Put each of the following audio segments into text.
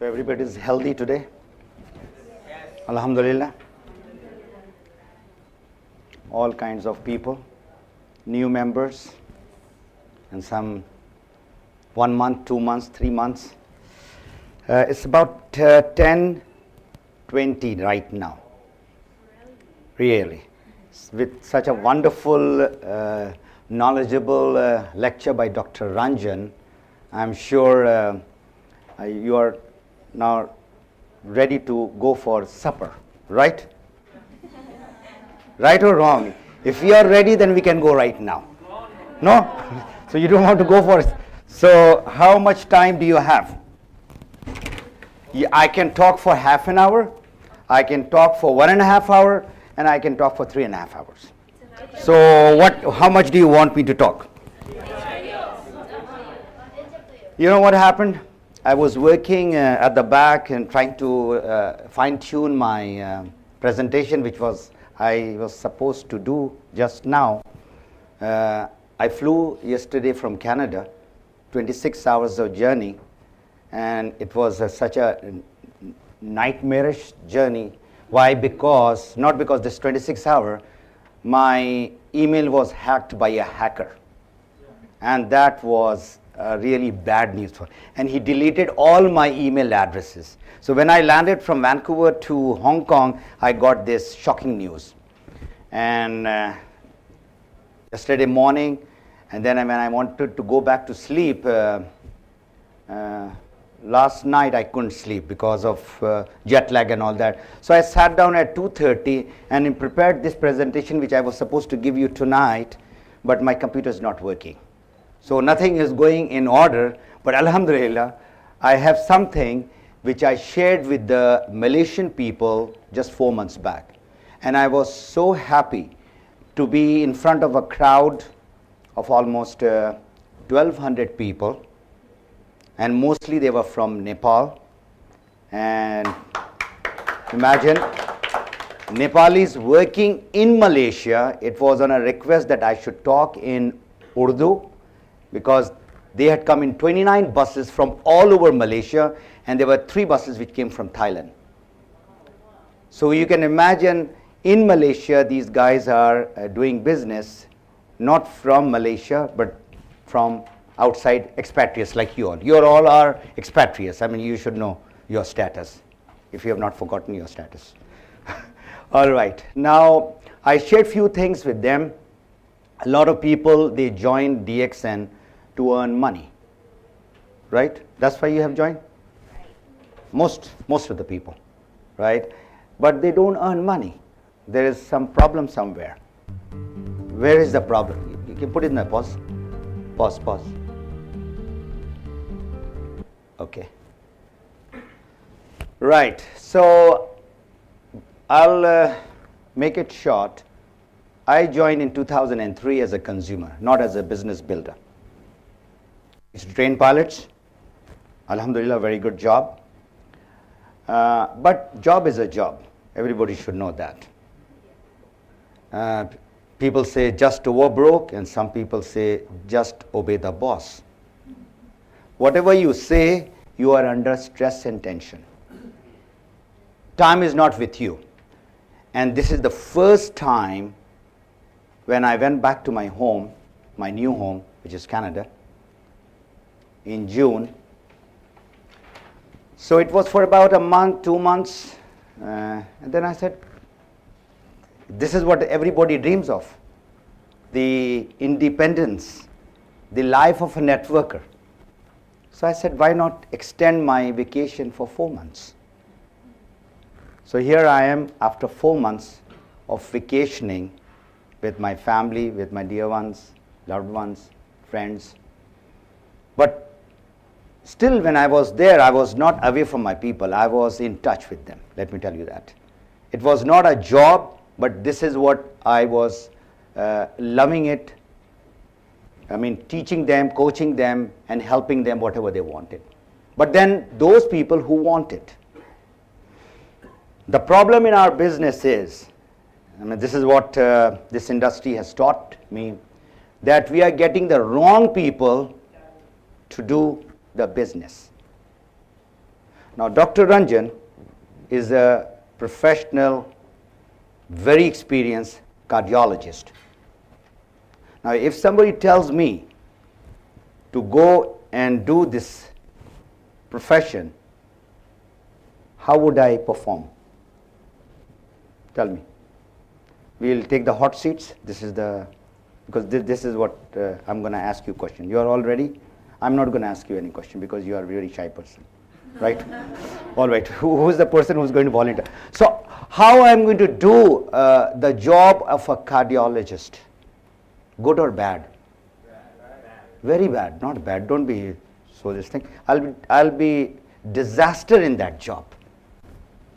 So everybody is healthy today? Alhamdulillah. All kinds of people, new members, and some 1 month, 2 months, 3 months. It's about 10:20 right now. Really. With such a wonderful, knowledgeable lecture by Dr. Ranjan, I'm sure you are now ready to go for supper, right? Right or wrong? If we are ready, then we can go right now. No? So you don't want to go for it. So how much time do you have? I can talk for half an hour, I can talk for 1.5 hours, and I can talk for 3.5 hours. So how much do you want me to talk? You know what happened? I was working at the back and trying to fine-tune my presentation, which I was supposed to do just now. I flew yesterday from Canada, 26 hours of journey, and it was such a nightmarish journey. Why? Not because this 26 hour, my email was hacked by a hacker, and that was really bad news for. And he deleted all my email addresses. So when I landed from Vancouver to Hong Kong, I got this shocking news. And yesterday morning, and then when I wanted to go back to sleep, last night I couldn't sleep because of jet lag and all that. So I sat down at 2:30 and prepared this presentation which I was supposed to give you tonight, but my computer is not working. So nothing is going in order, but Alhamdulillah, I have something which I shared with the Malaysian people just 4 months back. And I was so happy to be in front of a crowd of almost 1,200 people. And mostly they were from Nepal. And imagine, Nepalis working in Malaysia. It was on a request that I should talk in Urdu, because they had come in 29 buses from all over Malaysia, and there were 3 buses which came from Thailand. So you can imagine, in Malaysia, these guys are doing business not from Malaysia, but from outside expatriates like you all. You all are expatriates. I mean, you should know your status, if you have not forgotten your status. All right. Now, I shared few things with them. A lot of people, they joined DXN to earn money, right? That's why you have joined? Most of the people, right? But they don't earn money. There is some problem somewhere. Where is the problem? You can put it in the pause. Pause. Okay. Right. So I'll make it short. I joined in 2003 as a consumer, not as a business builder. It's to train pilots. Alhamdulillah, very good job. But job is a job. Everybody should know that. People say just over broke, and some people say just obey the boss. Whatever you say, you are under stress and tension. Time is not with you. And this is the first time when I went back to my home, my new home, which is Canada, in June. So it was for about a month, 2 months, and then I said, this is what everybody dreams of, the independence, the life of a networker. So I said, why not extend my vacation for 4 months? So here I am after 4 months of vacationing with my family, with my dear ones, loved ones, friends. But still, when I was there, I was not away from my people. I was in touch with them, let me tell you that. It was not a job, but this is what I was loving it. I mean, teaching them, coaching them, and helping them whatever they wanted. But then those people who want it. The problem in our business is, I mean, this is what this industry has taught me, that we are getting the wrong people to do the business. Now, Dr. Ranjan is a professional, very experienced cardiologist. Now, if somebody tells me to go and do this profession, how would I perform? Tell me. We'll take the hot seats. This is the, because this is what I'm going to ask you a question. You are all ready? I'm not going to ask you any question because you are a very shy person, right? All right. Who is the person who's going to volunteer? So, how I'm going to do the job of a cardiologist? Good or bad? Very bad, not bad. Don't be so this thing. I'll be disaster in that job,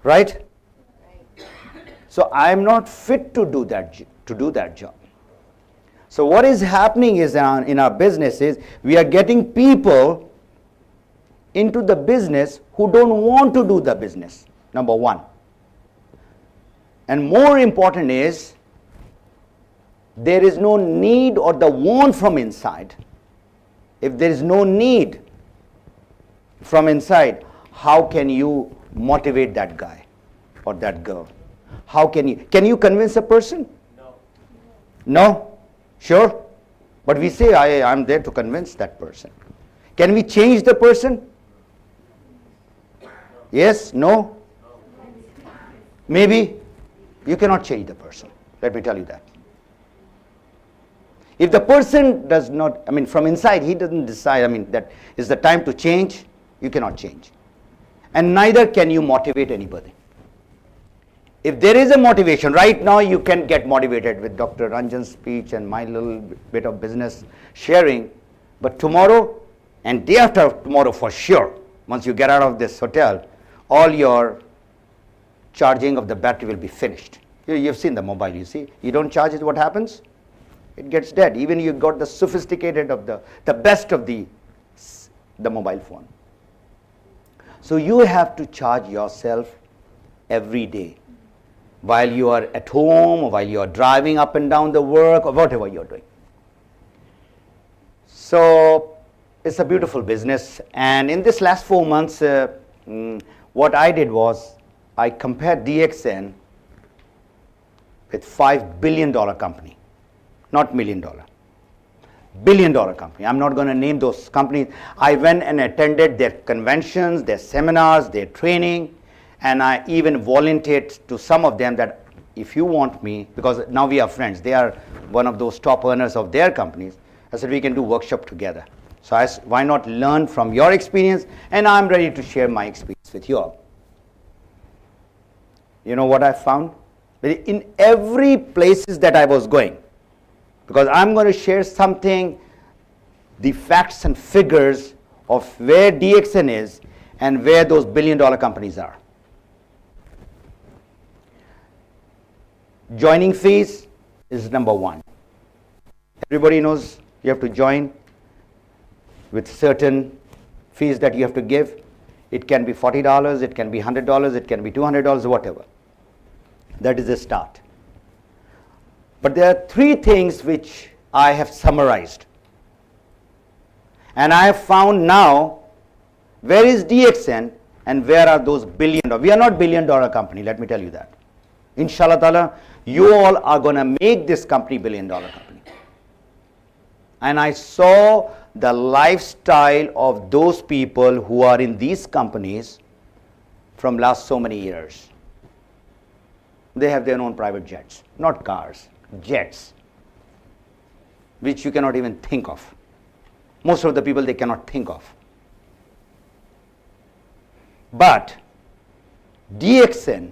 right? So I'm not fit to do that job. So what is happening is in our business is we are getting people into the business who don't want to do the business. Number one. And more important is there is no need or the want from inside. If there is no need from inside, how can you motivate that guy or that girl? How can you convince a person? No. No? Sure? But we say, I'm there to convince that person. Can we change the person? Yes? No? Maybe? You cannot change the person. Let me tell you that. If the person does not, from inside, he doesn't decide, that is the time to change, you cannot change. And neither can you motivate anybody. If there is a motivation, right now you can get motivated with Dr. Ranjan's speech and my little bit of business sharing, but tomorrow and day after tomorrow for sure, once you get out of this hotel, all your charging of the battery will be finished. You've seen the mobile, you see. You don't charge it, what happens? It gets dead. Even you got the sophisticated of the best of the mobile phone. So you have to charge yourself every day. While you are at home, or while you are driving up and down the work, or whatever you're doing. So it's a beautiful business. And in this last 4 months, what I did was I compared DXN with $5 billion company, not $1 million. $1 billion company. I'm not going to name those companies. I went and attended their conventions, their seminars, their training. And I even volunteered to some of them that if you want me, because now we are friends, they are one of those top earners of their companies. I said, we can do workshop together. So I said, why not learn from your experience? And I'm ready to share my experience with you all. You know what I found? In every places that I was going, because I'm going to share something, the facts and figures of where DXN is and where those $1 billion companies are. Joining fees is number one. Everybody knows you have to join with certain fees that you have to give. It can be $40, it can be $100, it can be $200, whatever. That is the start. But there are three things which I have summarized. And I have found now where is DXN and where are those $1 billion. We are not $1 billion company, let me tell you that. Inshallah ta'ala, you all are going to make this company $1 billion company. And I saw the lifestyle of those people who are in these companies from last so many years. They have their own private jets, not cars, jets, which you cannot even think of. Most of the people they cannot think of. But DXN,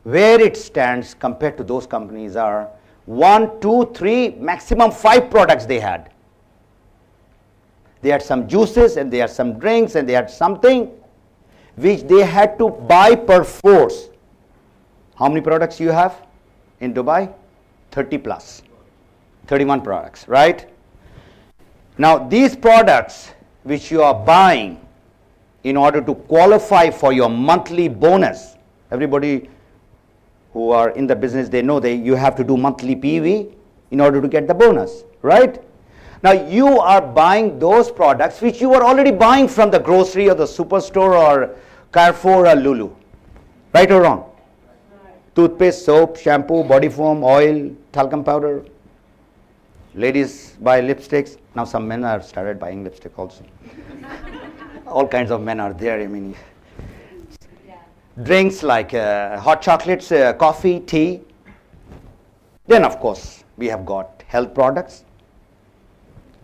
where it stands compared to those companies are 1, 2, 3, maximum 5 products they had. They had some juices and they had some drinks and they had something which they had to buy per force. How many products you have in Dubai? 30 plus. 31 products, right? Now these products which you are buying in order to qualify for your monthly bonus, everybody who are in the business, they know that you have to do monthly PV in order to get the bonus, right? Now you are buying those products which you were already buying from the grocery or the superstore or Carrefour or Lulu. Right or wrong? Toothpaste, soap, shampoo, body foam, oil, talcum powder. Ladies buy lipsticks. Now some men have started buying lipstick also. All kinds of men are there. I mean, drinks like hot chocolates, coffee, tea. Then of course we have got health products.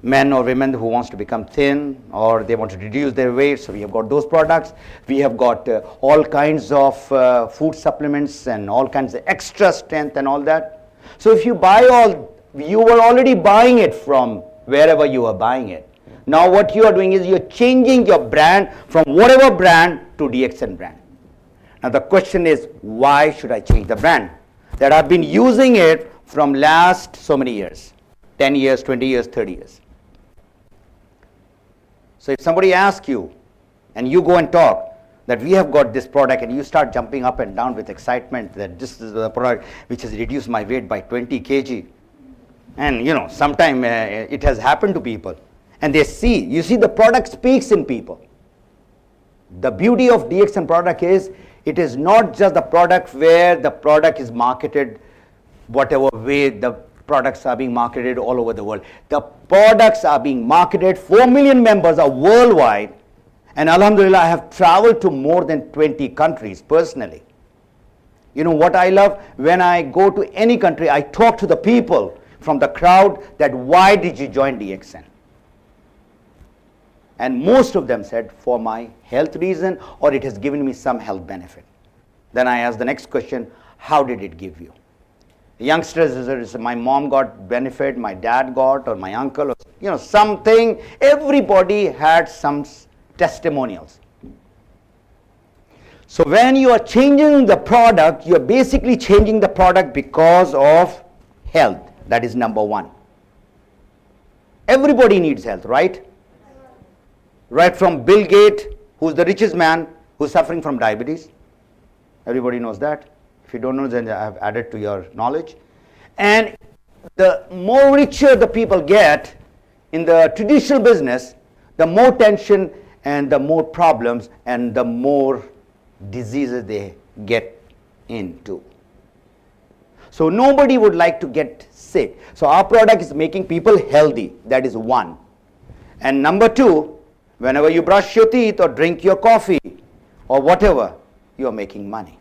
Men or women who wants to become thin or they want to reduce their weight, so we have got those products. We have got all kinds of food supplements and all kinds of extra strength and all that. So if you buy all, you were already buying it from wherever you are buying it. Now what you are doing is you're changing your brand from whatever brand to DXN brand. Now the question is, why should I change the brand? That I've been using it from last so many years, 10 years, 20 years, 30 years. So if somebody asks you and you go and talk that we have got this product and you start jumping up and down with excitement that this is the product which has reduced my weight by 20 kg. And you know, sometime it has happened to people and they see, you see the product speaks in people. The beauty of DXN product is it is not just the product where the product is marketed whatever way the products are being marketed all over the world. The products are being marketed, 4 million members are worldwide, and Alhamdulillah I have traveled to more than 20 countries personally. You know what I love? When I go to any country, I talk to the people from the crowd that why did you join DXN? And most of them said for my health reason or it has given me some health benefit. Then I ask the next question, how did it give you? Youngsters, my mom got benefit, my dad got, or my uncle, or, you know, something. Everybody had some testimonials. So when you are changing the product, you are basically changing the product because of health. That is number one. Everybody needs health, right? Right from Bill Gates, who's the richest man, who's suffering from diabetes. Everybody knows that. If you don't know, then I have added to your knowledge. And the more richer the people get in the traditional business, the more tension and the more problems and the more diseases they get into. So nobody would like to get sick. So our product is making people healthy. That is one. And number two, whenever you brush your teeth or drink your coffee or whatever, you are making money.